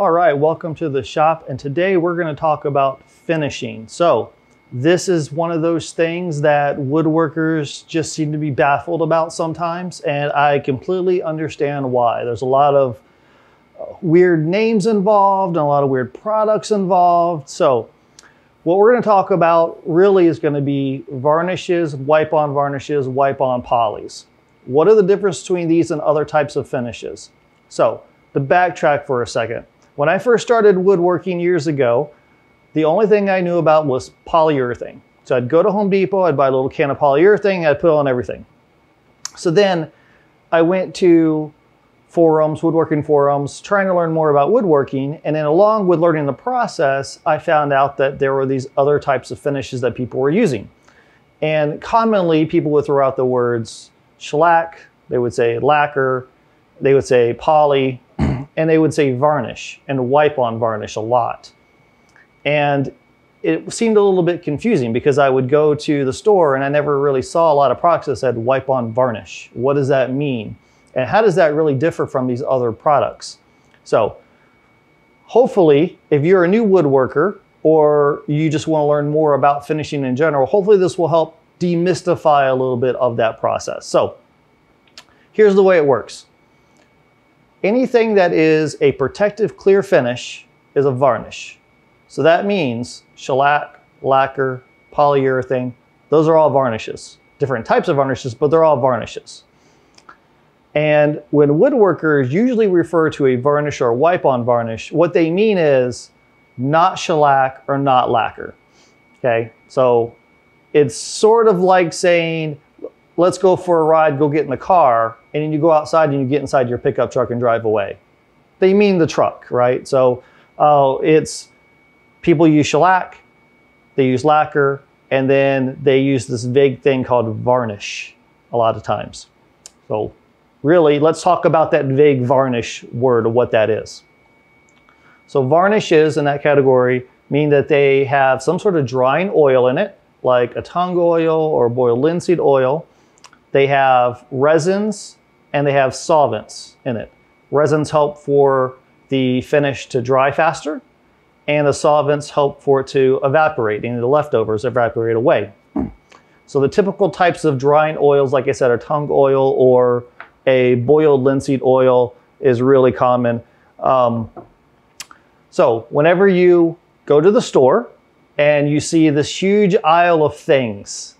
All right, welcome to the shop, and today we're going to talk about finishing. So this is one of those things that woodworkers just seem to be baffled about sometimes, and I completely understand why. There's a lot of weird names involved and a lot of weird products involved. So what we're going to talk about really is going to be varnishes, wipe-on varnishes, wipe-on polys. What are the difference between these and other types of finishes? So to backtrack for a second, when I first started woodworking years ago, the only thing I knew about was polyurethane. So I'd go to Home Depot, I'd buy a little can of polyurethane, I'd put it on everything. So then I went to forums, woodworking forums, trying to learn more about woodworking. And then along with learning the process, I found out that there were these other types of finishes that people were using. And commonly people would throw out the words shellac, they would say lacquer, they would say poly, and they would say varnish and wipe on varnish a lot. And it seemed a little bit confusing because I would go to the store and I never really saw a lot of products that said wipe on varnish. What does that mean? And how does that really differ from these other products? So hopefully, if you're a new woodworker or you just want to learn more about finishing in general, hopefully this will help demystify a little bit of that process. So here's the way it works. Anything that is a protective clear finish is a varnish. So that means shellac, lacquer, polyurethane, those are all varnishes. Different types of varnishes, but they're all varnishes. And when woodworkers usually refer to a varnish or wipe-on varnish, what they mean is not shellac or not lacquer. Okay, so it's sort of like saying, let's go for a ride, go get in the car, and then you go outside and you get inside your pickup truck and drive away. They mean the truck, right? So it's people use shellac, they use lacquer, and then they use this vague thing called varnish a lot of times. So really, let's talk about that vague varnish word of what that is. So varnishes in that category mean that they have some sort of drying oil in it, like a tung oil or boiled linseed oil. They have resins and they have solvents in it. Resins help for the finish to dry faster, and the solvents help for it to evaporate, and the leftovers evaporate away. So the typical types of drying oils, like I said, are tung oil or a boiled linseed oil is really common. So whenever you go to the store and you see this huge aisle of things,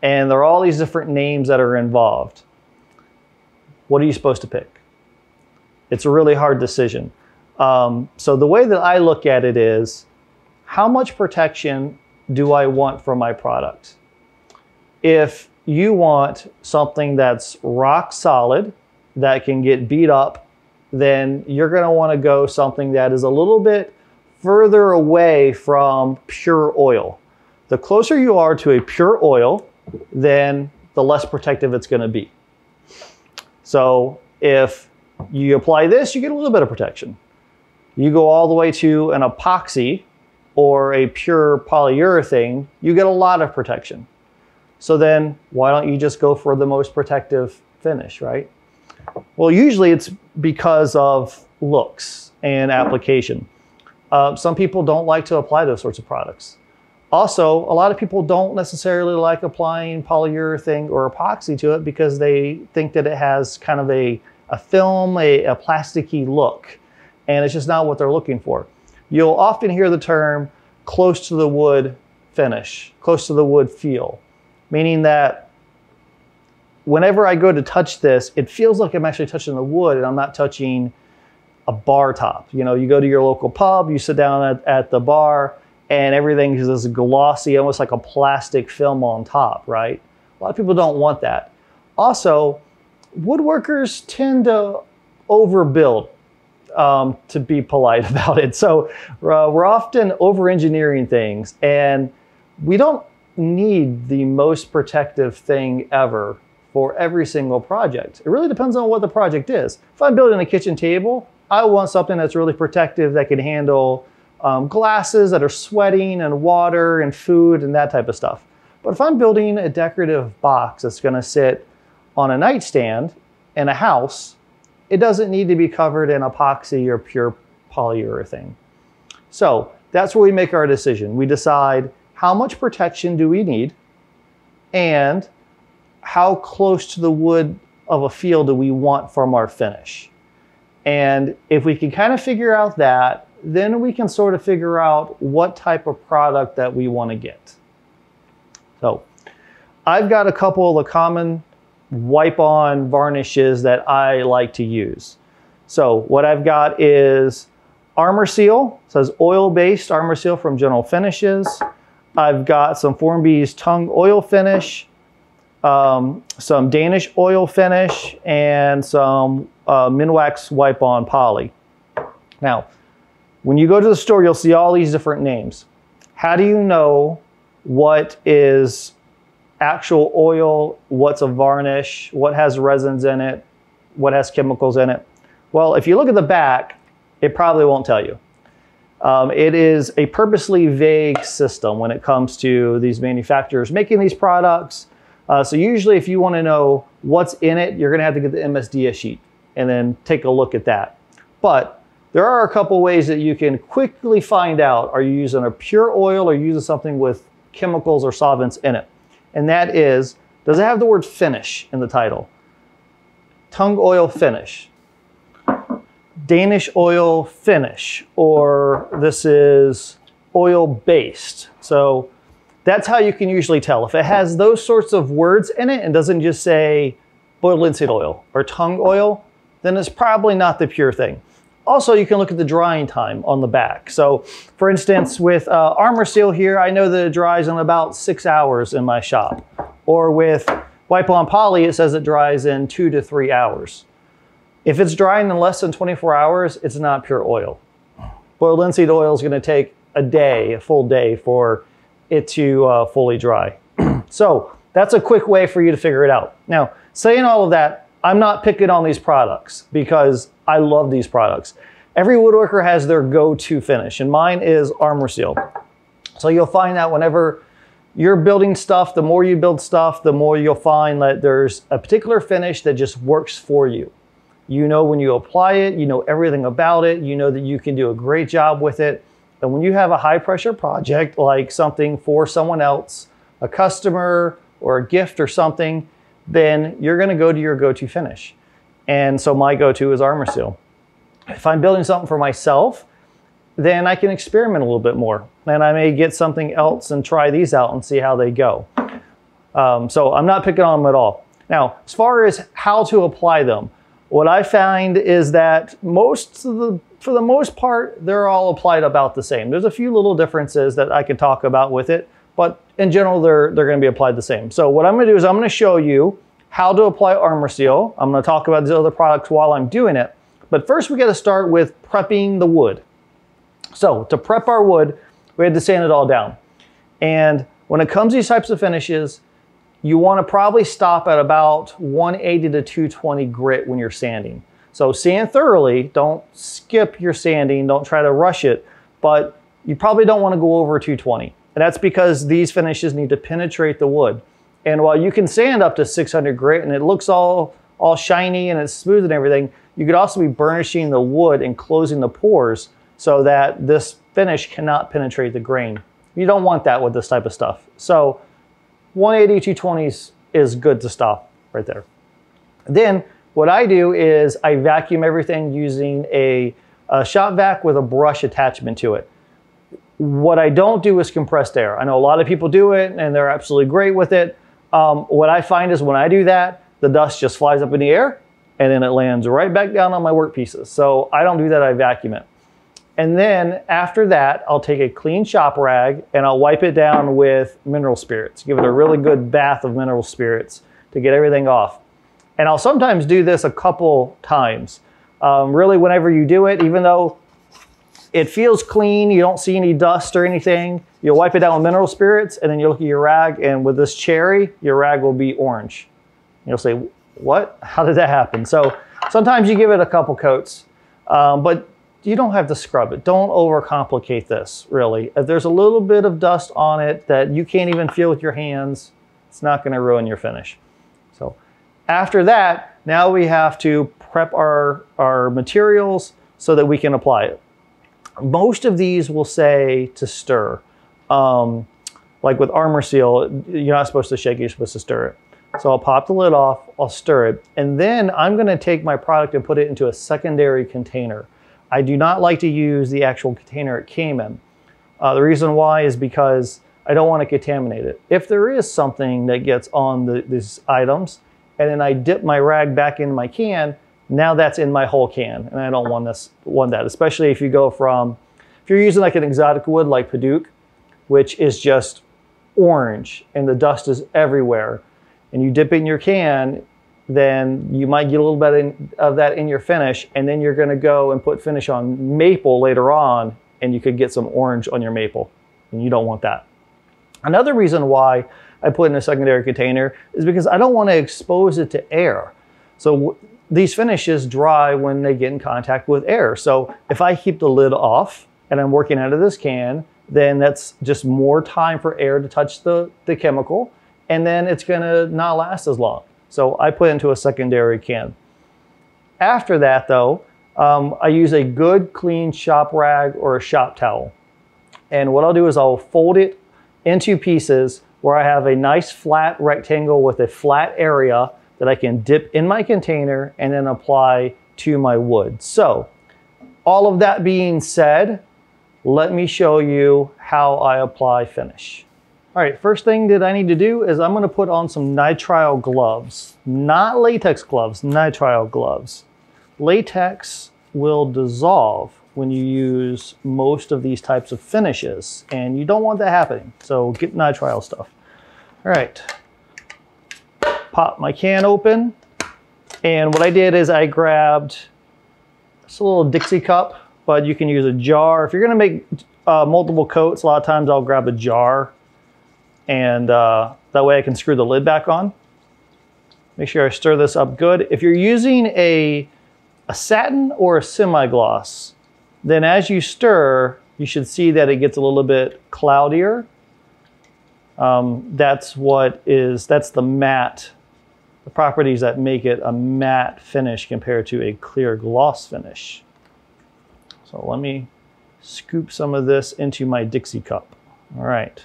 and there are all these different names that are involved, what are you supposed to pick? It's a really hard decision. So the way that I look at it is, how much protection do I want from my product? If you want something that's rock solid, that can get beat up, then you're gonna wanna go something that is a little bit further away from pure oil. The closer you are to a pure oil, then the less protective it's gonna be. So if you apply this, you get a little bit of protection. You go all the way to an epoxy or a pure polyurethane, you get a lot of protection. So then why don't you just go for the most protective finish, right? Well, usually it's because of looks and application. Some people don't like to apply those sorts of products. Also, a lot of people don't necessarily like applying polyurethane or epoxy to it because they think that it has kind of a film, a plasticky look, and it's just not what they're looking for. You'll often hear the term close to the wood finish, close to the wood feel, meaning that whenever I go to touch this, it feels like I'm actually touching the wood and I'm not touching a bar top. You know, you go to your local pub, you sit down at the bar, and everything is this glossy, almost like a plastic film on top, right? A lot of people don't want that. Also, woodworkers tend to overbuild, to be polite about it. So we're often over-engineering things, and we don't need the most protective thing ever for every single project. It really depends on what the project is. If I'm building a kitchen table, I want something that's really protective that can handle glasses that are sweating and water and food and that type of stuff. But if I'm building a decorative box that's gonna sit on a nightstand in a house, it doesn't need to be covered in epoxy or pure polyurethane. So that's where we make our decision. We decide how much protection do we need and how close to the wood of a feel do we want from our finish. And if we can kind of figure out that, then we can sort of figure out what type of product that we want to get. So I've got a couple of the common wipe-on varnishes that I like to use. So what I've got is Armor Seal. It says oil-based Armor Seal from General Finishes. I've got some Formby's Tung Oil Finish, some Danish Oil Finish, and some Minwax Wipe-On Poly. Now, when you go to the store, you'll see all these different names. How do you know what is actual oil, what's a varnish, what has resins in it, what has chemicals in it? Well, if you look at the back, it probably won't tell you. It is a purposely vague system when it comes to these manufacturers making these products. So usually if you want to know what's in it, you're going to have to get the MSDS sheet and then take a look at that. But there are a couple ways that you can quickly find out, are you using a pure oil or using something with chemicals or solvents in it? And that is, does it have the word finish in the title? Tung Oil Finish, Danish Oil Finish, or this is oil-based. So that's how you can usually tell. If it has those sorts of words in it and doesn't just say boiled linseed oil or tung oil, then it's probably not the pure thing. Also, you can look at the drying time on the back. So for instance, with Armor Seal here, I know that it dries in about 6 hours in my shop. Or with Wipe-On Poly, it says it dries in 2 to 3 hours. If it's drying in less than 24 hours, it's not pure oil. Boiled linseed oil is gonna take a day, a full day for it to fully dry. So that's a quick way for you to figure it out. Now, saying all of that, I'm not picking on these products because I love these products. Every woodworker has their go-to finish, and mine is Armor Seal. So you'll find that whenever you're building stuff, the more you build stuff, the more you'll find that there's a particular finish that just works for you. You know when you apply it, you know everything about it, you know that you can do a great job with it. And when you have a high pressure project, like something for someone else, a customer or a gift or something, then you're gonna go to your go-to finish. And so my go-to is Armor Seal. If I'm building something for myself, then I can experiment a little bit more. And I may get something else and try these out and see how they go. So I'm not picking on them at all. Now, as far as how to apply them, what I find is that for the most part, they're all applied about the same. There's a few little differences that I can talk about with it, but in general, they're gonna be applied the same. So what I'm gonna do is I'm gonna show you how to apply Armor Seal. I'm gonna talk about these other products while I'm doing it. But first we gotta start with prepping the wood. So to prep our wood, we had to sand it all down. And when it comes to these types of finishes, you wanna probably stop at about 180 to 220 grit when you're sanding. So sand thoroughly, don't skip your sanding, don't try to rush it, but you probably don't wanna go over 220. And that's because these finishes need to penetrate the wood. And while you can sand up to 600 grit and it looks all shiny and it's smooth and everything, you could also be burnishing the wood and closing the pores so that this finish cannot penetrate the grain. You don't want that with this type of stuff. So 180, 220 is good to stop right there. Then what I do is I vacuum everything using a shop vac with a brush attachment to it. What I don't do is compressed air. I know a lot of people do it and they're absolutely great with it. What I find is when I do that, the dust just flies up in the air and then it lands right back down on my work pieces. So I don't do that, I vacuum it. And then after that, I'll take a clean shop rag and I'll wipe it down with mineral spirits. Give it a really good bath of mineral spirits to get everything off. And I'll sometimes do this a couple times. Really, whenever you do it, even though it feels clean, you don't see any dust or anything, you'll wipe it down with mineral spirits and then you look at your rag and with this cherry, your rag will be orange. You'll say, what? How did that happen? So sometimes you give it a couple coats, but you don't have to scrub it. Don't overcomplicate this, really. If there's a little bit of dust on it that you can't even feel with your hands, it's not gonna ruin your finish. So after that, now we have to prep our materials so that we can apply it. Most of these will say to stir. Like with Armor Seal, you're not supposed to shake it, you're supposed to stir it. So I'll pop the lid off, I'll stir it, and then I'm gonna take my product and put it into a secondary container. I do not like to use the actual container it came in. The reason why is because I don't want to contaminate it. If there is something that gets on these items, and then I dip my rag back in my can, now that's in my whole can, and I don't want that, especially if you go from, if you're using like an exotic wood like Padauk, which is just orange and the dust is everywhere, and you dip in your can, then you might get a little bit of that in your finish, and then you're gonna go and put finish on maple later on, and you could get some orange on your maple, and you don't want that. Another reason why I put in a secondary container is because I don't want to expose it to air. So these finishes dry when they get in contact with air. So if I keep the lid off and I'm working out of this can, then that's just more time for air to touch the chemical, and then it's gonna not last as long. So I put it into a secondary can. After that though, I use a good clean shop rag or a shop towel. And what I'll do is I'll fold it into pieces where I have a nice flat rectangle with a flat area that I can dip in my container and then apply to my wood. So all of that being said, let me show you how I apply finish. All right, first thing that I need to do is I'm gonna put on some nitrile gloves, not latex gloves, nitrile gloves. Latex will dissolve when you use most of these types of finishes, and you don't want that happening. So get nitrile stuff. All right, pop my can open. And what I did is I grabbed just a little Dixie cup, but you can use a jar. If you're gonna make multiple coats, a lot of times I'll grab a jar, and that way I can screw the lid back on. Make sure I stir this up good. If you're using a satin or a semi-gloss, then as you stir, you should see that it gets a little bit cloudier. That's the matte, the properties that make it a matte finish compared to a clear gloss finish. So let me scoop some of this into my Dixie cup. All right,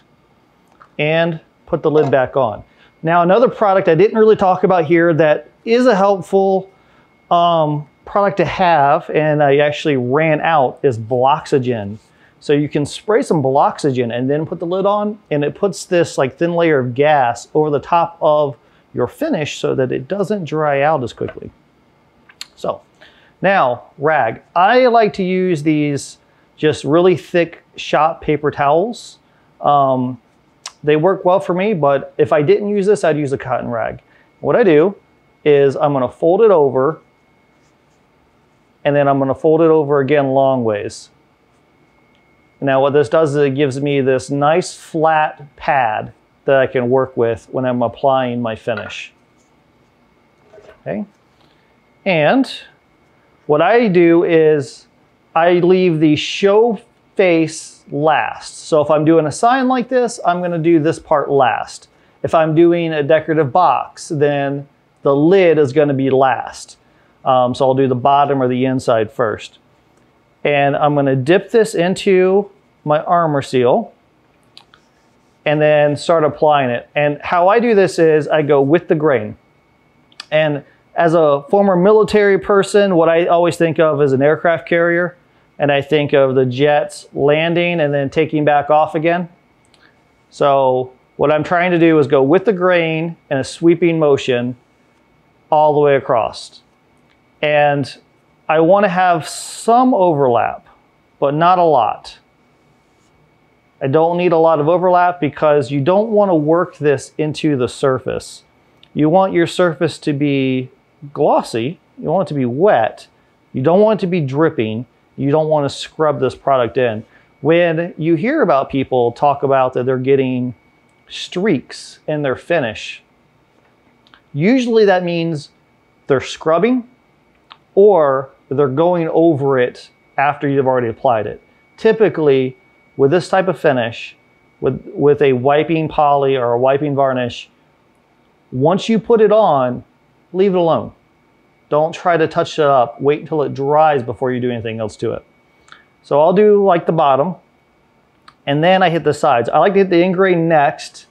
and put the lid back on. Now another product I didn't really talk about here that is a helpful product to have, and I actually ran out, is Bloxygen. So you can spray some Bloxygen and then put the lid on, and it puts this like thin layer of gas over the top of your finish so that it doesn't dry out as quickly. So now rag. I like to use these just really thick shop paper towels. They work well for me, but if I didn't use this, I'd use a cotton rag. What I do is I'm gonna fold it over, and then I'm gonna fold it over again long ways. Now what this does is it gives me this nice flat pad that I can work with when I'm applying my finish. Okay, and what I do is I leave the show face last. So if I'm doing a sign like this, I'm gonna do this part last. If I'm doing a decorative box, then the lid is gonna be last. So I'll do the bottom or the inside first. And I'm gonna dip this into my Armor Seal and then start applying it. And how I do this is I go with the grain. And as a former military person, what I always think of is an aircraft carrier. And I think of the jets landing and then taking back off again. So what I'm trying to do is go with the grain in a sweeping motion all the way across. And I want to have some overlap, but not a lot. I don't need a lot of overlap because you don't want to work this into the surface. You want your surface to be glossy. You want it to be wet. You don't want it to be dripping. You don't want to scrub this product in. When you hear about people talk about that they're getting streaks in their finish, usually that means they're scrubbing or they're going over it after you've already applied it. Typically, with this type of finish, with a wiping poly or a wiping varnish, once you put it on, leave it alone. Don't try to touch it up. Wait until it dries before you do anything else to it. So I'll do like the bottom, and then I hit the sides. I like to hit the ingrain next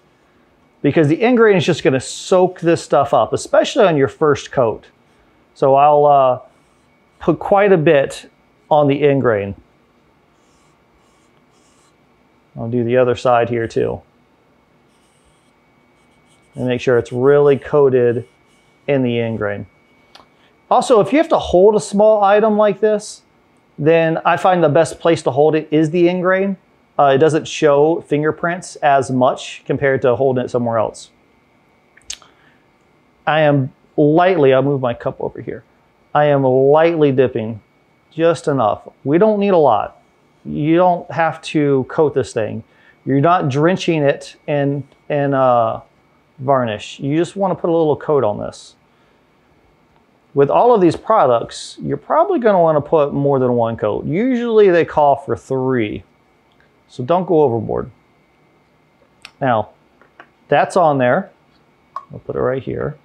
because the ingrain is just going to soak this stuff up, especially on your first coat. So I'll put quite a bit on the ingrain. I'll do the other side here too. And make sure it's really coated in the ingrain. Also, if you have to hold a small item like this, then I find the best place to hold it is the ingrain. It doesn't show fingerprints as much compared to holding it somewhere else. I am lightly, I'll move my cup over here. I am lightly dipping, just enough. We don't need a lot. You don't have to coat this thing. You're not drenching it in varnish. You just want to put a little coat on this. With all of these products, you're probably going to want to put more than one coat. Usually they call for 3. So don't go overboard. Now, that's on there. I'll put it right here.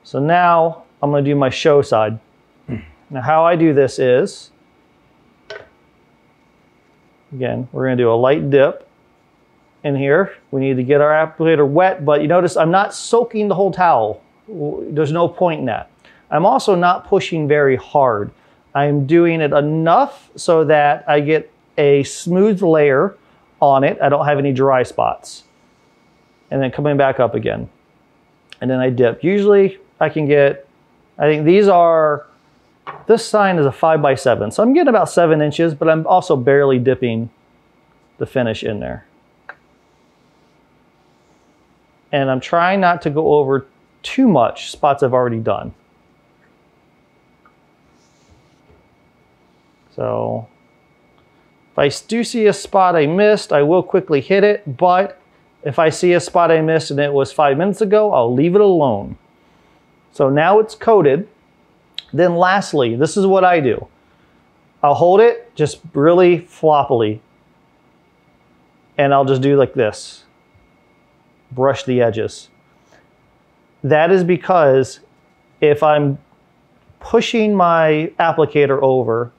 So now I'm going to do my show side. Now how I do this is, again, we're going to do a light dip in here. We need to get our applicator wet, but you notice I'm not soaking the whole towel. There's no point in that. I'm also not pushing very hard. I'm doing it enough so that I get a smooth layer on it. I don't have any dry spots. And then coming back up again. And then I dip. Usually I can get, I think these are, this sign is a 5x7. So I'm getting about 7 inches, but I'm also barely dipping the finish in there. And I'm trying not to go over too much spots I've already done. So if I do see a spot I missed, I will quickly hit it. But if I see a spot I missed and it was 5 minutes ago, I'll leave it alone. So now it's coated. Then lastly, this is what I do. I'll hold it just really floppily. And I'll just do like this. Brush the edges. That is because if I'm pushing my applicator over,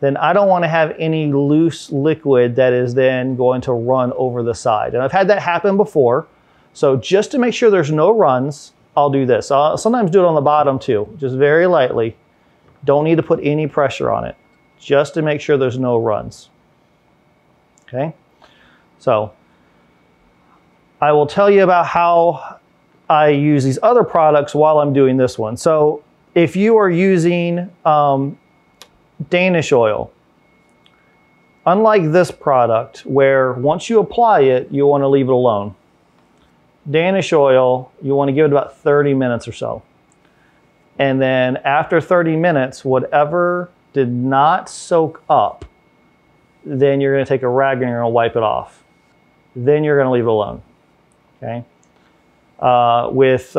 then I don't want to have any loose liquid that is then going to run over the side. And I've had that happen before. So just to make sure there's no runs, I'll do this. I'll sometimes do it on the bottom too, just very lightly. Don't need to put any pressure on it, just to make sure there's no runs. Okay, so I will tell you about how I use these other products while I'm doing this one. So if you are using Danish oil, unlike this product where once you apply it, you want to leave it alone. Danish oil, you want to give it about 30 minutes or so. And then after 30 minutes, whatever did not soak up, then you're going to take a rag and you're going to wipe it off. Then you're going to leave it alone. Okay. With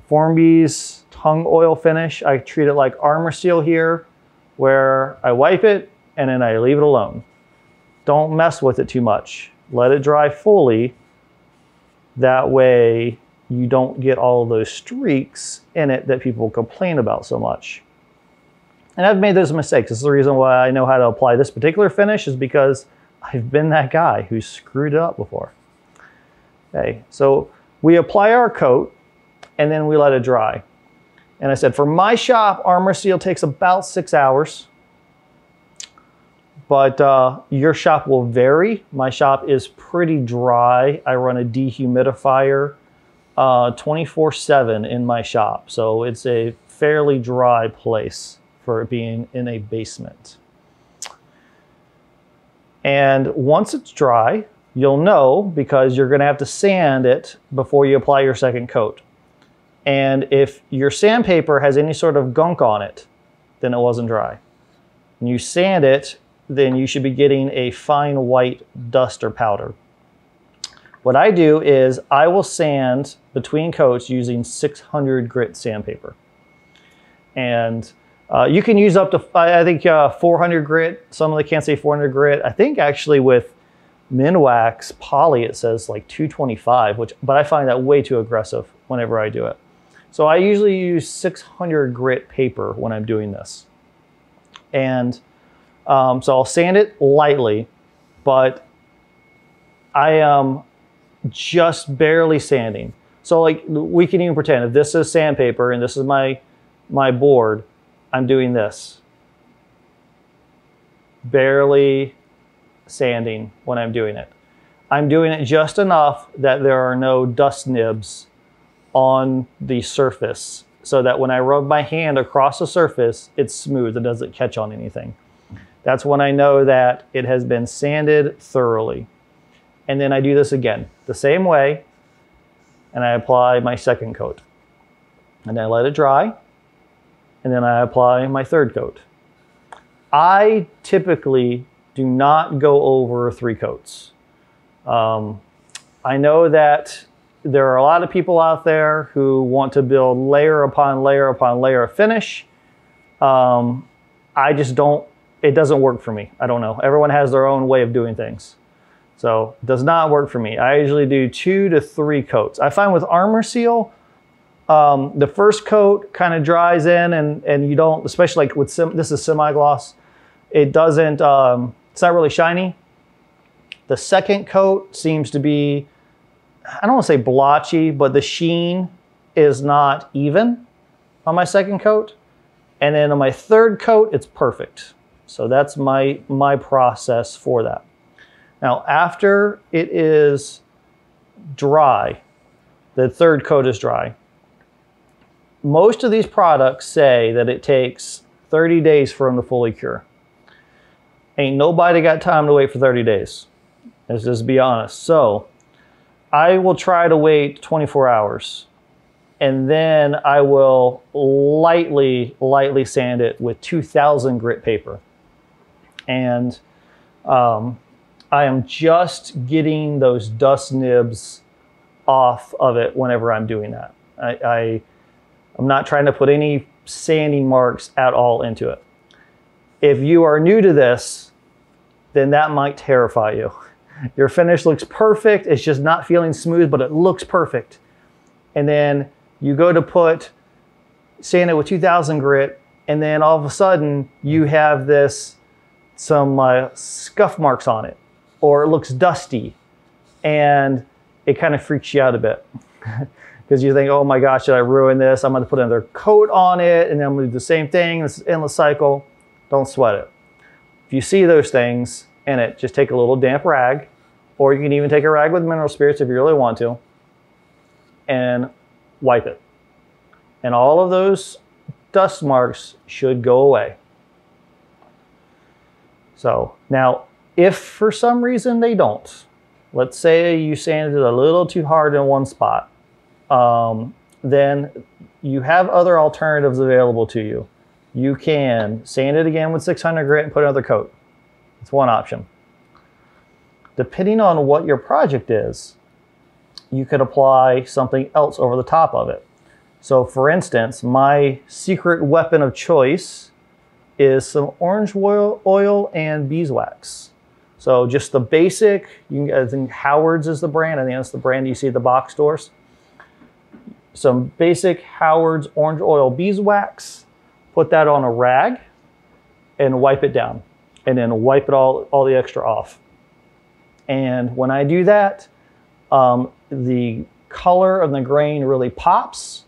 Formby's Tung Oil Finish, I treat it like armor seal here, where I wipe it and then I leave it alone. Don't mess with it too much. Let it dry fully. That way you don't get all of those streaks in it that people complain about so much. And I've made those mistakes. This is the reason why I know how to apply this particular finish, is because I've been that guy who screwed it up before. Okay, so we apply our coat and then we let it dry. And I said, for my shop, armor seal takes about 6 hours. But your shop will vary. My shop is pretty dry. I run a dehumidifier 24/7 in my shop. So it's a fairly dry place for it being in a basement. And once it's dry, you'll know because you're going to have to sand it before you apply your second coat. And if your sandpaper has any sort of gunk on it, then it wasn't dry. When you sand it, then you should be getting a fine white dust or powder. What I do is I will sand between coats using 600 grit sandpaper. And you can use up to, I think 400 grit. Some of them can't say 400 grit. I think actually with Minwax poly, it says like 225, but I find that way too aggressive whenever I do it. So I usually use 600 grit paper when I'm doing this. And so I'll sand it lightly, but I am just barely sanding. So like we can even pretend if this is sandpaper and this is my board, I'm doing this. Barely sanding when I'm doing it. I'm doing it just enough that there are no dust nibs on the surface so that when I rub my hand across the surface, it's smooth. It doesn't catch on anything. That's when I know that it has been sanded thoroughly. And then I do this again, the same way, and I apply my second coat. And I let it dry, and then I apply my third coat. I typically do not go over 3 coats. I know that there are a lot of people out there who want to build layer upon layer upon layer of finish. I just don't, it doesn't work for me. I don't know. Everyone has their own way of doing things. So it does not work for me. I usually do 2 to 3 coats. I find with Armor Seal, the first coat kind of dries in and you don't, especially like with, this is semi-gloss, it doesn't, it's not really shiny. The second coat seems to be, I don't want to say blotchy, but the sheen is not even on my second coat. And then on my third coat, it's perfect. So that's my process for that. Now, after it is dry, the third coat is dry. Most of these products say that it takes 30 days for them to fully cure. Ain't nobody got time to wait for 30 days. Let's just be honest. So I will try to wait 24 hours and then I will lightly sand it with 2000 grit paper. And I am just getting those dust nibs off of it whenever I'm doing that. I'm not trying to put any sanding marks at all into it. If you are new to this, then that might terrify you. Your finish looks perfect. It's just not feeling smooth, but it looks perfect. And then you go to sand it with 2000 grit, and then all of a sudden you have some scuff marks on it, or it looks dusty, and it kind of freaks you out a bit. Because you think, oh my gosh, did I ruin this? I'm going to put another coat on it, and then I'm going to do the same thing, this endless cycle. Don't sweat it. If you see those things in it, just take a little damp rag, or you can even take a rag with mineral spirits if you really want to, and wipe it. And all of those dust marks should go away. So now, if for some reason they don't, let's say you sanded it a little too hard in one spot, then you have other alternatives available to you. You can sand it again with 600 grit and put another coat. It's one option. Depending on what your project is, you could apply something else over the top of it. So for instance, my secret weapon of choice is some orange oil and beeswax. So just the basic, I think Howard's is the brand. I think that's the brand you see at the box stores. Some basic Howard's orange oil beeswax, put that on a rag and wipe it down. And then wipe it all the extra off. And when I do that, the color of the grain really pops,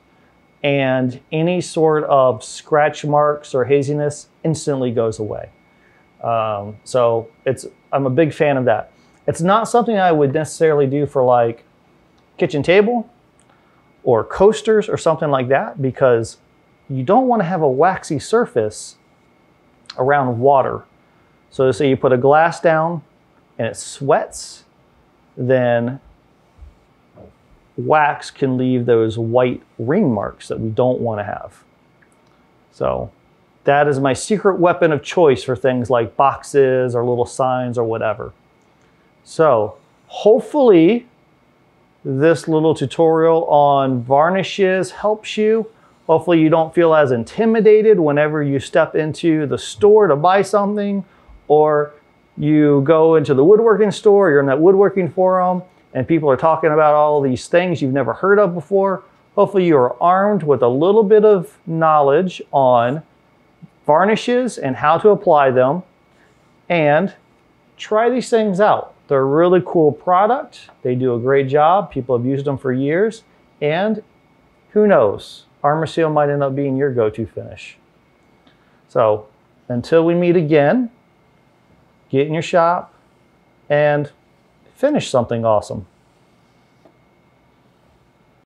and any sort of scratch marks or haziness instantly goes away. So I'm a big fan of that. It's not something I would necessarily do for like kitchen table or coasters or something like that, because you don't want to have a waxy surface around water. So say you put a glass down and it sweats, then wax can leave those white ring marks that we don't want to have. So that is my secret weapon of choice for things like boxes or little signs or whatever. So hopefully this little tutorial on varnishes helps you. Hopefully you don't feel as intimidated whenever you step into the store to buy something, or you go into the woodworking store, you're in that woodworking forum, and people are talking about all these things you've never heard of before. Hopefully you are armed with a little bit of knowledge on varnishes and how to apply them, and try these things out. They're a really cool product. They do a great job. People have used them for years, and who knows, Armor Seal might end up being your go-to finish. So until we meet again, get in your shop and finish something awesome.